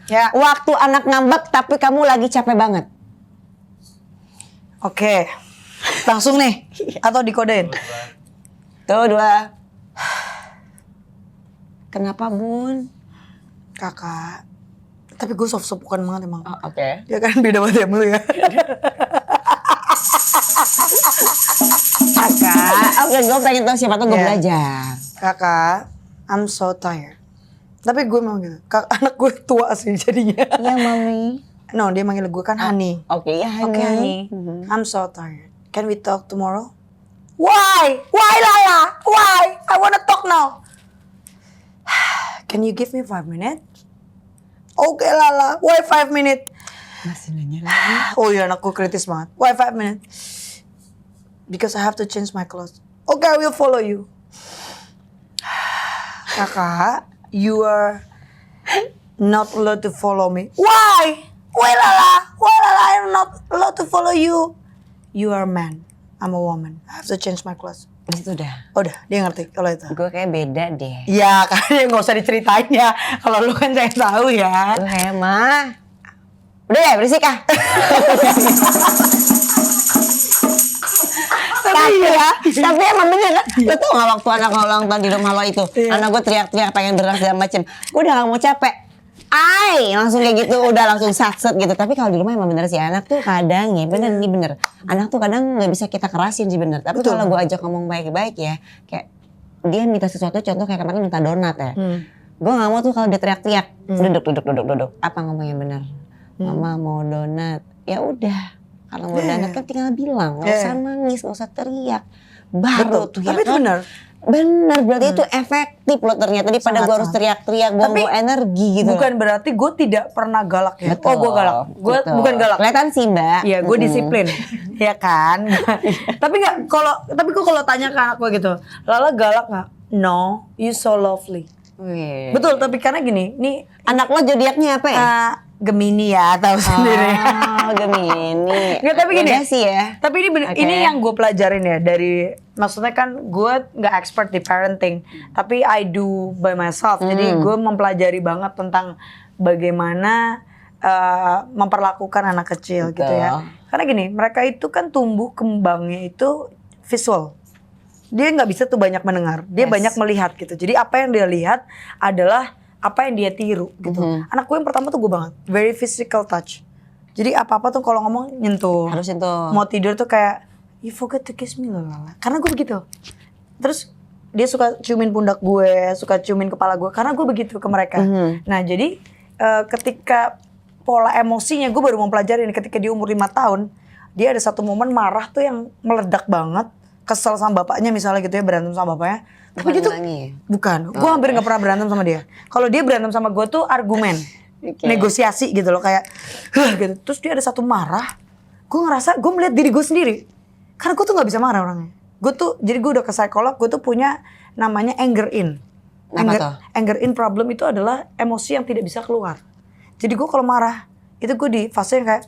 Ya. Waktu anak ngambek tapi kamu lagi capek banget. Oke. Langsung nih. Atau dikodein. Tuh, 2. Kenapa, Bun? Kakak. Tapi gue soft-softan banget emang. Oke. Ya kan beda banget ya lu ya. Kakak, oke, gue pengen tahu siapa tuh gue Ya. belajar. Kakak, I'm so tired. Tapi gue memang gitu. Anak gue tua sih jadinya. Iya, Mami. No, dia manggil gue kan Honey. Oke, ya, Oke, Honey. Honey. I'm so tired. Can we talk tomorrow? Why? Why, Lala? Why? I wanna talk now. Can you give me 5 minutes? Okay, Lala. Why 5 minutes? Masih nanya lagi. Oh iya, anakku kritis banget. Why 5 minutes? Because I have to change my clothes. Okay, I will follow you. Kakak, you are not allowed to follow me. Why? Why, Lala? Why, Lala? I'm not allowed to follow you. You are a man. I'm a woman. I have to change my clothes. Itu udah. Udah, dia ngerti kalau itu. Gue kayak beda deh. Ya, kayaknya nggak usah diceritain ya. Kalau lu kan saya tahu ya. Gue kayak, Ma. Udah ya, berisik ah. Tapi emang bener kan? Lo tau gak waktu anak lo ulang tahun di rumah lo itu? Anak gue teriak-teriak pengen beras segala macem. Gue udah gak mau capek. Langsung kayak gitu, udah langsung satset gitu. Tapi kalau di rumah emang bener sih, anak tuh kadang ya ini bener. Anak tuh kadang gak bisa kita kerasin sih bener. Tapi kalau gue ajak ngomong baik-baik ya, kayak dia minta sesuatu, contoh kayak kemarin minta donat ya. Gue gak mau tuh kalau dia teriak-teriak, duduk. Apa ngomongnya bener? Mama mau donat. Ya udah. Kalau mau donat kan tinggal bilang, nggak usah nangis, nggak usah teriak. Baru tuh ya tapi itu kan. Bener, berarti itu efektif loh ternyata. Daripada gue harus teriak-teriak, buang energi gitu. Bukan berarti gue tidak pernah galak ya. Betul, Oh, gue galak. Gue betul. bukan galak. Kelihatan sih, Mbak. Iya, gue disiplin. Ya kan? Tapi gue kalau tanya ke anak gue gitu, Lala galak nggak? No, you so lovely. Wih. Betul, tapi karena gini, nih Anak lo zodiaknya apa ya? Gemini ya, tahu sendiri. Oh, Gemini. Nggak, tapi gini. Beda sih ya. Tapi ini yang gue pelajarin ya dari, maksudnya kan gue nggak expert di parenting, tapi I do by myself. Jadi gue mempelajari banget tentang bagaimana memperlakukan anak kecil gitu ya. Karena gini, mereka itu kan tumbuh kembangnya itu visual. Dia nggak bisa tuh banyak mendengar, dia banyak melihat gitu. Jadi apa yang dia lihat adalah apa yang dia tiru gitu. Anak gue yang pertama tuh gue banget, very physical touch. Jadi apa-apa tuh kalau ngomong nyentuh. Harus nyentuh. Mau tidur tuh kayak, you forgot to kiss me loh Lala. Karena gue begitu. Terus dia suka ciumin pundak gue, suka ciumin kepala gue. Karena gue begitu ke mereka. Nah jadi ketika pola emosinya gue baru mempelajari ketika dia umur 5 tahun. Dia ada satu momen marah tuh yang meledak banget. kesel sama bapaknya misalnya gitu ya, berantem sama bapaknya. Tapi dia tuh bukan, gue hampir nggak pernah berantem sama dia. Kalau dia berantem sama gue tuh argumen, negosiasi gitu loh kayak, gitu. Terus dia ada satu marah, gue ngerasa gue melihat diri gue sendiri, karena gue tuh nggak bisa marah orangnya. Gue tuh, jadi gue udah ke psikolog, gue tuh punya namanya anger in. Anger in problem itu adalah emosi yang tidak bisa keluar. Jadi gue kalau marah, itu gue di fase yang kayak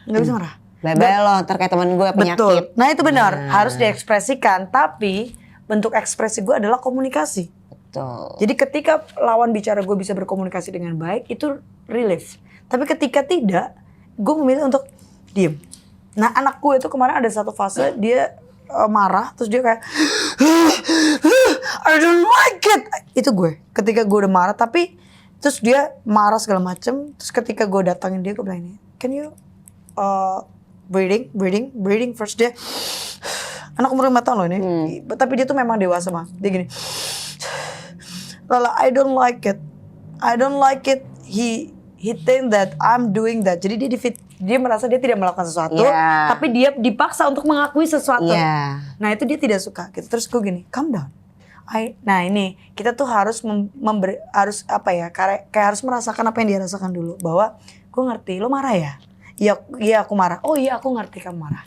nggak bisa marah. Bye-bye lo, ntar kayak temen gue penyakit. Betul. Nah itu benar, harus diekspresikan. Tapi bentuk ekspresi gue adalah komunikasi. Betul. Jadi ketika lawan bicara gue bisa berkomunikasi dengan baik, itu relief. Tapi ketika tidak, gue memilih untuk diem. Nah anak gue itu kemarin ada satu fase, dia marah, terus dia kayak I don't like it. Itu gue, ketika gue udah marah, tapi terus dia marah segala macem. Terus ketika gue datangin dia, gue bilang ini, can you breathing first. Dia anak umur 5 tahun loh ini, tapi dia tuh memang dewasa mah. Dia gini, Lala, I don't like it. He think that I'm doing that. Jadi dia merasa dia tidak melakukan sesuatu, tapi dia dipaksa untuk mengakui sesuatu. Nah itu dia tidak suka gitu. Terus gue gini, calm down. Nah ini kita tuh harus harus apa ya, kayak harus merasakan apa yang dia rasakan dulu, bahwa gue ngerti lo marah ya. Iya aku marah. Oh iya aku ngerti kamu marah.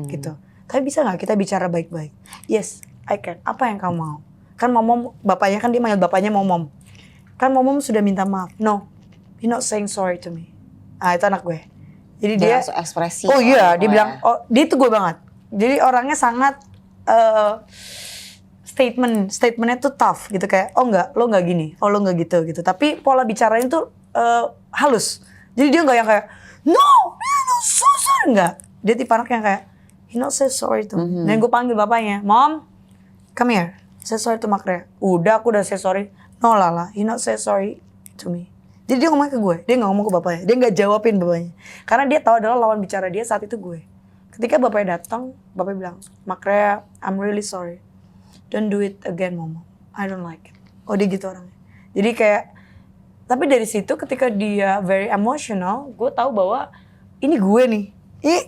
Gitu. Tapi bisa gak kita bicara baik-baik? Yes, I can. Apa yang kamu mau? Kan momom, bapaknya kan dia manggil bapaknya momom. Kan momom sudah minta maaf. No, he not saying sorry to me. Ah itu anak gue. Jadi dia ekspresi. Oh iya, dia bilang, oh dia itu gue banget. Jadi orangnya sangat statementnya tuh tough gitu, kayak oh enggak, lo enggak gini, oh lo enggak gitu. Tapi pola bicaranya tuh halus. Jadi dia enggak yang kayak no, so sorry, enggak. Dia tipe anak yang kayak he not say sorry to me. Dan gue panggil bapaknya, Mom, come here, say sorry to Makrea. Udah, aku udah say sorry. No Lala, he not say sorry to me. Jadi dia ngomong ke gue, dia gak ngomong ke bapaknya, dia gak jawabin bapaknya. Karena dia tahu adalah lawan bicara dia saat itu gue. Ketika bapaknya datang, bapaknya bilang, Makrea, I'm really sorry. Don't do it again, Mama. I don't like it. Oh dia gitu orangnya. Jadi kayak, tapi dari situ ketika dia very emotional, gue tahu bahwa ini gue nih.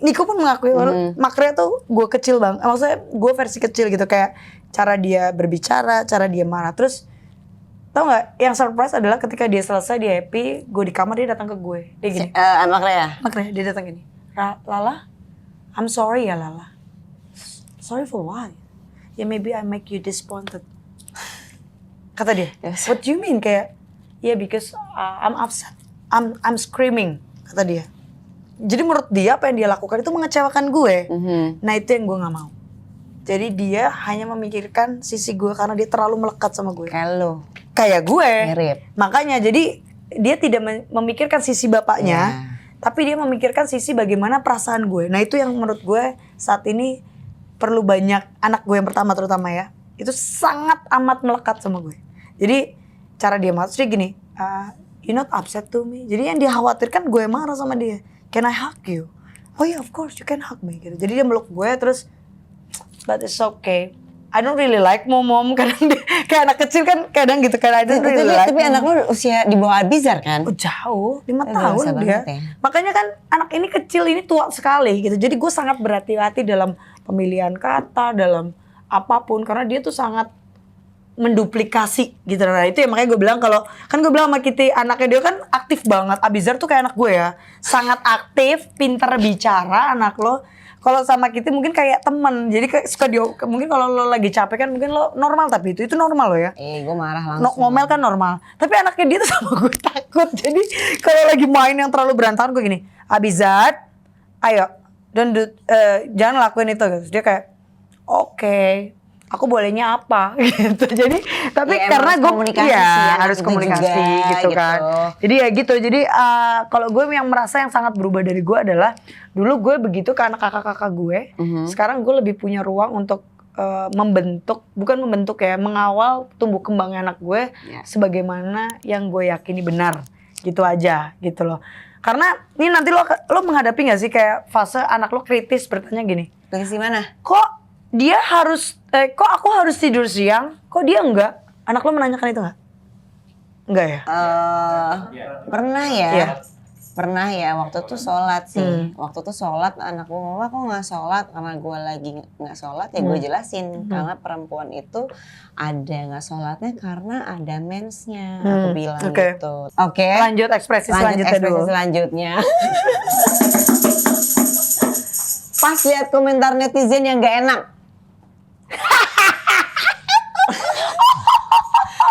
Niko pun mengakui, Makrea tuh gue kecil banget. Maksudnya gue versi kecil gitu, kayak cara dia berbicara, cara dia marah. Terus tau gak, yang surprise adalah ketika dia selesai, dia happy, gue di kamar, dia datang ke gue. Dia gini. Makrea, dia datang gini. Lala, I'm sorry ya Lala. Sorry for what? Yeah, maybe I make you disappointed. Kata dia, what do you mean? Kayak, yeah because I'm upset. I'm screaming, kata dia. Jadi menurut dia apa yang dia lakukan itu mengecewakan gue. Nah itu yang gue gak mau. Jadi dia hanya memikirkan sisi gue karena dia terlalu melekat sama gue. Kayak gue. Mirip. Makanya jadi dia tidak memikirkan sisi bapaknya, tapi dia memikirkan sisi bagaimana perasaan gue. Nah itu yang menurut gue saat ini perlu banyak, anak gue yang pertama terutama ya, itu sangat amat melekat sama gue. Jadi cara dia marah, dia gini, you not upset to me. Jadi yang dia khawatirkan gue marah sama dia. Can I hug you? Oh yeah, of course you can hug me. Gitu. Jadi dia meluk gue terus, but it's okay. I don't really like mom. Kadang dia, kayak anak kecil kan kadang gitu, kadang I don't really like. Tapi anak lu usia di bawah Abizar kan? Oh jauh, 5 tahun dia. Ya. Makanya kan anak ini kecil, ini tua sekali gitu. Jadi gue sangat berhati-hati dalam pemilihan kata, dalam apapun. Karena dia tuh sangat menduplikasi gitu. Nah itu ya makanya gue bilang kalau, kan gue bilang sama Kitty, anaknya dia kan aktif banget. Abizar tuh kayak anak gue ya. Sangat aktif, pinter bicara anak lo. Kalau sama Kitty mungkin kayak temen, jadi kayak suka mungkin kalau lo lagi capek kan mungkin lo normal, tapi itu normal lo ya. Gue marah langsung. Ngomel kan normal, tapi anaknya dia tuh sama gue takut. Jadi kalau lagi main yang terlalu berantakan gue gini, Abizar, ayo, jangan lakuin itu. Dia kayak, oke, aku bolehnya apa gitu. Jadi tapi ya, karena gue harus komunikasi gitu kan. Jadi ya gitu. Jadi kalau gue yang merasa yang sangat berubah dari gue adalah dulu gue begitu ke anak kakak-kakak gue. Sekarang gue lebih punya ruang untuk mengawal tumbuh kembangnya anak gue sebagaimana yang gue yakini benar. Gitu aja gitu loh. Karena ini nanti lo menghadapi gak sih kayak fase anak lo kritis bertanya gini. Kritis gimana? Kok dia harus, kok aku harus tidur siang, kok dia enggak? Anak lo menanyakan itu enggak? Enggak ya? Pernah ya. Iya. Pernah ya waktu tuh sholat sih. Waktu tuh sholat anak gue ngomong, kok nggak sholat? Karena gue lagi nggak sholat ya gue jelasin. Karena perempuan itu ada nggak sholatnya karena ada mensnya. Aku bilang gitu. Oke. Lanjut ekspresi selanjutnya. Selanjutnya. Pas lihat komentar netizen yang gak enak.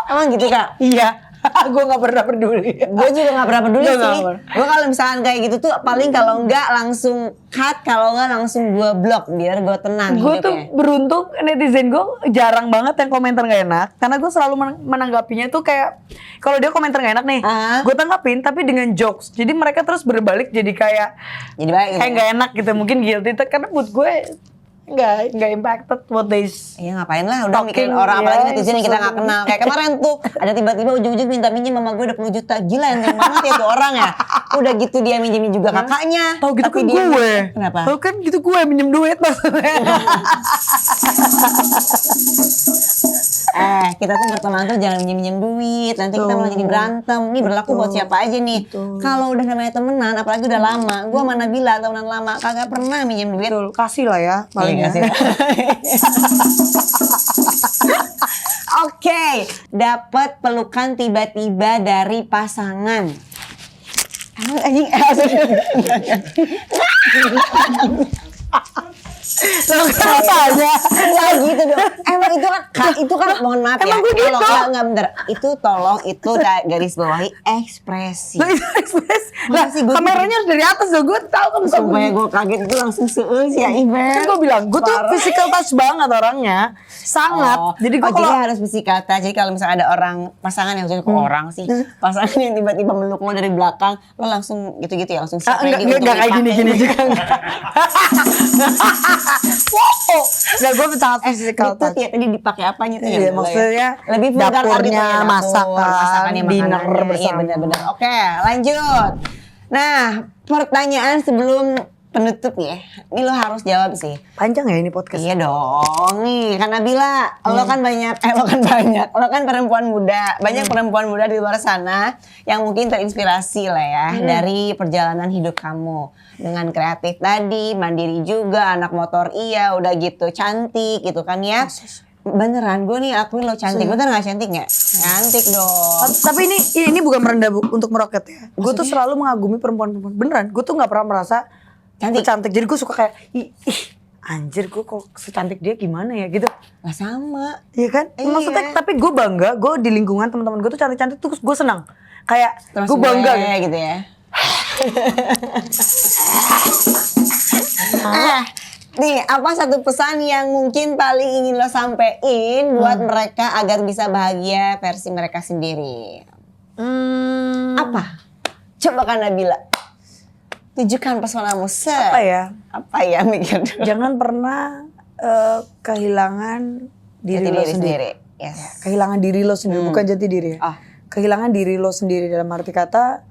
Emang gitu Kak? Iya. Gue gak pernah peduli. Gue juga gak pernah peduli sih. Gue kalau misalkan kayak gitu tuh paling kalau enggak langsung cut, kalau enggak langsung gue blok biar gue tenang. Gue tuh beruntung netizen gue jarang banget yang komentar gak enak. Karena gue selalu menanggapinya tuh kayak kalau dia komentar gak enak nih, gue tanggapin tapi dengan jokes. Jadi mereka terus berbalik jadi kayak kayak gak enak gitu. Mungkin guilty karena buat gue nggak impacted what they iya ngapain lah udah mikirin orang apalagi netizen yang kita nggak kenal kayak kemarin tuh ada tiba-tiba ujung-ujung minta minjem mama gue 20 juta gila enteng banget ya tuh orang ya udah gitu dia minjemin juga kakaknya tahu gitu kan gue kenapa tahu kan gitu gue minjem duit maksudnya kita tuh berteman tuh jangan minjem duit nanti kita malah jadi berantem ini berlaku buat siapa aja nih kalau udah namanya temenan apalagi udah lama gue sama Nabila temenan lama kagak pernah minjem duit kasih lah ya paling Oke, dapat pelukan tiba-tiba dari pasangan. Emang anjing kenapa aja? Enggak gitu dong. Emang itu kan mohon maaf ya. Emang gue gitu? Enggak bener. Itu garis bawahi ekspresi. Ekspresi. Lah, sih, kameranya harus dari atas loh. Gue tahu kan supaya gue kaget itu langsung seus ya Iben. Kan gue bilang, gue tuh physical touch banget orangnya. Sangat. Jadi gue jadi harus physical touch. Jadi kalau misalnya ada orang pasangan yang orang sih. Pasangan yang tiba-tiba meluk lo dari belakang, lo langsung gitu-gitu ya, langsung enggak kayak gini-gini juga. Wow, nggak gue sangat physical touch. Ya tadi dipakai apanya tuh? Iya, maksudnya lebih vulgar dapurnya, masakannya, dinner bersama. Iya benar-benar. Oke, lanjut. Nah, pertanyaan sebelum penutup ya. Ini lo harus jawab sih. Panjang ya ini podcast? Iya dong. Nih, karena Bila, lo kan banyak. Lo kan perempuan muda. Banyak perempuan muda di luar sana yang mungkin terinspirasi lah ya dari perjalanan hidup kamu. Dengan kreatif tadi, mandiri juga, anak motor iya, udah gitu cantik gitu kan ya. Beneran, gue nih akuin lo cantik. Bener gak cantik gak? Cantik dong. Tapi ini bukan merendah untuk meroket ya. Gue tuh selalu mengagumi perempuan-perempuan. Beneran, gue tuh gak pernah merasa cantik. Jadi gue suka kayak, ih anjir gue kok secantik dia gimana ya gitu. Lah sama. Iya kan? Maksudnya tapi gue bangga, gue di lingkungan teman-teman gue tuh cantik-cantik tuh gue senang. Kayak gue bangga gitu ya. Nih, apa satu pesan yang mungkin paling ingin lo sampein buat mereka agar bisa bahagia versi mereka sendiri? Apa? Coba kan Nabila. Tunjukkan pesonamu. Apa ya mikir dulu. Jangan pernah kehilangan diri lo sendiri. Yes. Kehilangan diri lo sendiri, bukan jati diri ya. Kehilangan diri lo sendiri dalam arti kata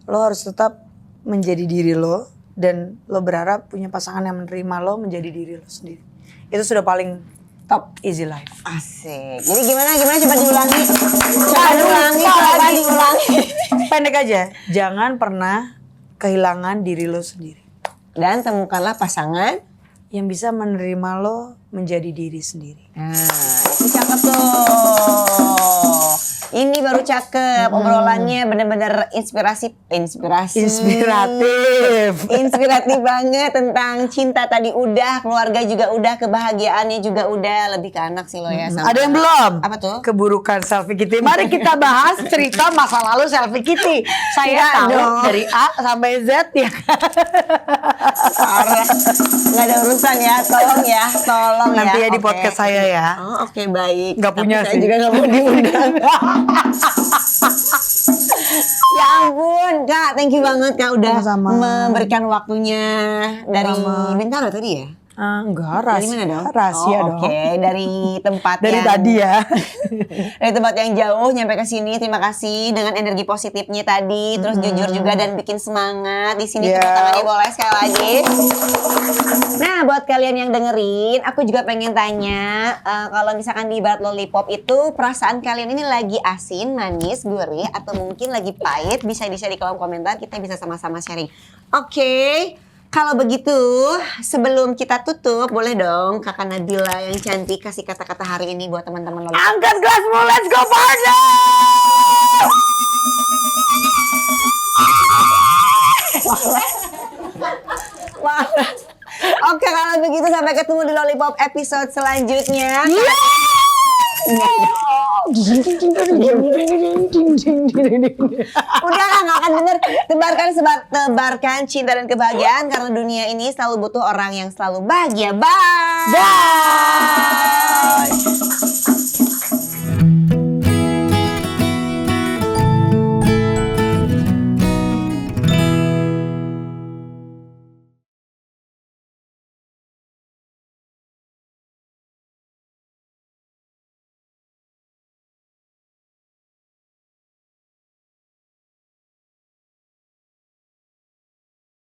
lo harus tetap menjadi diri lo dan lo berharap punya pasangan yang menerima lo menjadi diri lo sendiri. Itu sudah paling top easy life. Asik. Jadi gimana coba diulangi. Coba diulangi. Pendek aja. Jangan pernah kehilangan diri lo sendiri. Dan temukanlah pasangan yang bisa menerima lo menjadi diri sendiri. Nah, itu cakep tuh. Ini baru cakep. Obrolannya bener-bener inspiratif. Inspiratif banget tentang cinta tadi udah, keluarga juga udah, kebahagiaannya juga udah, lebih ke anak sih lo ya. Ada yang belum? Apa tuh? Keburukan selfie Kitty. Mari kita bahas cerita masa lalu selfie Kitty. Saya tahu dari A sampai Z ya. Parah. Nggak ada urusan ya, tolong ya. Nanti ya di podcast saya ya. Oke, baik. Nggak punya saya sih. juga nggak mau diundang. Ya ampun, Kak, thank you banget Kak udah memberikan waktunya dari Bintaro tadi ya. Enggak, Dari mana dong? rahasia dong. Oke, dari tempat Dari yang tadi ya. dari tempat yang jauh nyampe ke sini. Terima kasih dengan energi positifnya tadi, terus jujur juga dan bikin semangat. Di sini Yeah. tepuk tangannya boleh sekali lagi. Nah, buat kalian yang dengerin, aku juga pengen tanya, kalau misalkan di ibarat lollipop itu perasaan kalian ini lagi asin, manis, gurih, atau mungkin lagi pahit? Bisa di-share di kolom komentar, kita bisa sama-sama sharing. Oke. Kalau begitu, sebelum kita tutup, boleh dong Kakak Nabila yang cantik kasih kata-kata hari ini buat teman-teman lollipop. Angkat gelasmu, let's go party! Wah. Oke, kalau begitu sampai ketemu di Lollipop episode selanjutnya. Udahlah, nggak akan denger. Tebarkan cinta dan kebahagiaan karena dunia ini selalu butuh orang yang selalu bahagia. Bye. Bye!